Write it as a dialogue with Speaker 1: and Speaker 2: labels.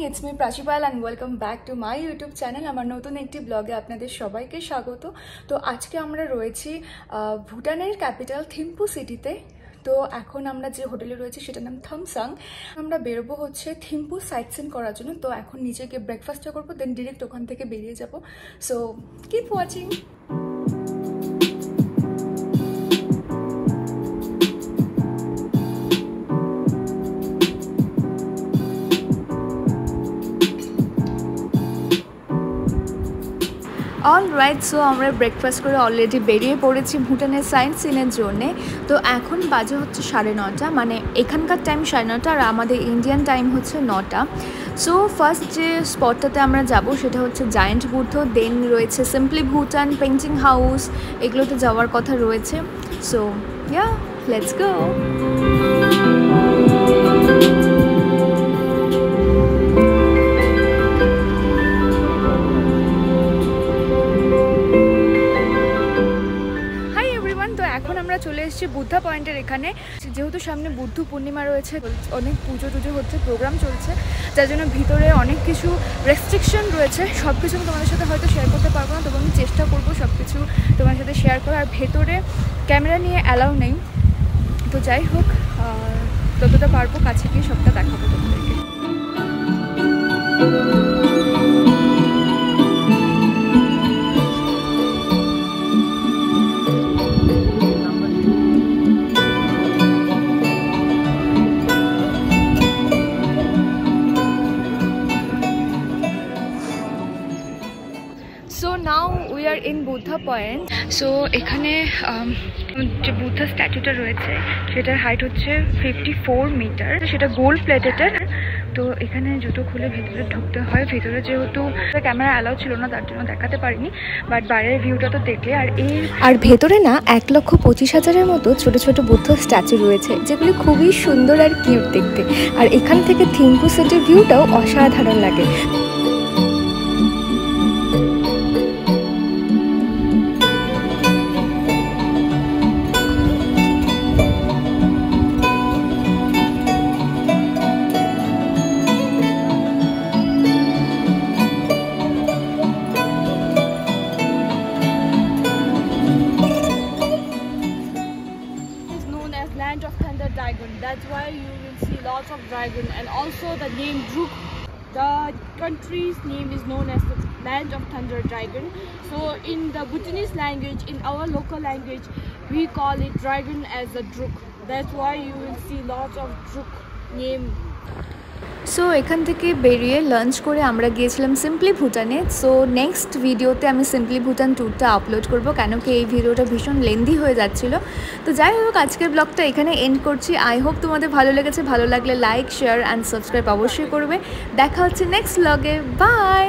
Speaker 1: it's me Prachipal and welcome back to my YouTube channel. আমার নতুন একটি ব্লগে আপনাদের সবাইকে স্বাগত। তো আজকে আমরা রয়েছি ভুটানের ক্যাপিটাল থিম্পু সিটিতে। তো এখন আমরা যে হোটেলে রয়েছি সেটার নাম থামসাং। আমরা বেরোবো হচ্ছে থিম্পু সাইট সিন করার জন্য। তো এখন নিচে গিয়ে ব্রেকফাস্টটা করবো, দেন ডিরেক্ট ওখান থেকে বেরিয়ে যাব। So keep watching. Alright, so আমরা ব্রেকফাস্ট করে অলরেডি বেরিয়ে পড়েছি ভুটানের সাইট সিনের জন্যে। তো এখন বাজে হচ্ছে 9:30, মানে এখানকার টাইম 9:30 আর আমাদের ইন্ডিয়ান টাইম হচ্ছে 9টা। সো ফার্স্ট যে স্পটটাতে আমরা যাব সেটা হচ্ছে জায়েন্ট বুদ্ধ, দেন রয়েছে সিম্পলি ভুটান, পেইন্টিং হাউস, এগুলোতে যাওয়ার কথা রয়েছে। So yeah, let's go. চলে এসেছি বুদ্ধা পয়েন্টের এখানে। যেহেতু সামনে বুদ্ধ পূর্ণিমা রয়েছে, অনেক পুজো টুজো হচ্ছে, প্রোগ্রাম চলছে, যার জন্য ভিতরে অনেক কিছু রেস্ট্রিকশন রয়েছে। সব কিছু আমি তোমাদের সাথে হয়তো শেয়ার করতে পারবো না, তবে আমি চেষ্টা করবো সব কিছু তোমার সাথে শেয়ার করা। আর ভেতরে ক্যামেরা নিয়ে অ্যালাউ নেই। তো যাই হোক, যতটা পারবো কাছে গিয়ে সবটা দেখাবো তোমাদেরকে। So now we are in Buddha Point. So এখানে যে বুদ্ধা স্ট্যাচুটা রয়েছে সেটার হাইট হচ্ছে 54 মিটার। সেটা গোল্ড প্লেটেড। তো এখানে জুতো খুলে ভেতরে ঢুকতে হয়। ভেতরে যেহেতু ক্যামেরা অ্যালাউ ছিল না তার জন্য দেখাতে পারিনি, বাট বাইরের ভিউটা তো দেখলে। আর ভেতরে না 1,25,000-এর মতো ছোট ছোট বুদ্ধ স্ট্যাচু রয়েছে, যেগুলি খুবই সুন্দর আর কিউট দেখতে। আর এখান থেকে থিম্পু সিটির ভিউটাও অসাধারণ লাগে।
Speaker 2: Land of Thunder Dragon. That's why you will see lots of dragon, and also the name Druk. The country's name is known as the Land of Thunder Dragon. So in the Bhutanese language, in our local language, we call it dragon as a Druk. That's why you will see lots of Druk name.
Speaker 1: So এখান থেকে বেরিয়ে lunch করে আমরা গিয়েছিলাম simply ভুটানে। So next ভিডিওতে আমি simply Bhutan ট্যুরটা upload করব, কেন কি এই ভিডিওটা ভীষণ লেন্দি হয়ে যাচ্ছিলো। তো যাই হোক, আজকের ব্লগটা এখানে এন্ড করছি। আই হোপ তোমাদের ভালো লেগেছে। ভালো লাগলে লাইক, শেয়ার অ্যান্ড সাবস্ক্রাইব অবশ্যই করবে। দেখা হচ্ছে নেক্সট ব্লগে। বাই।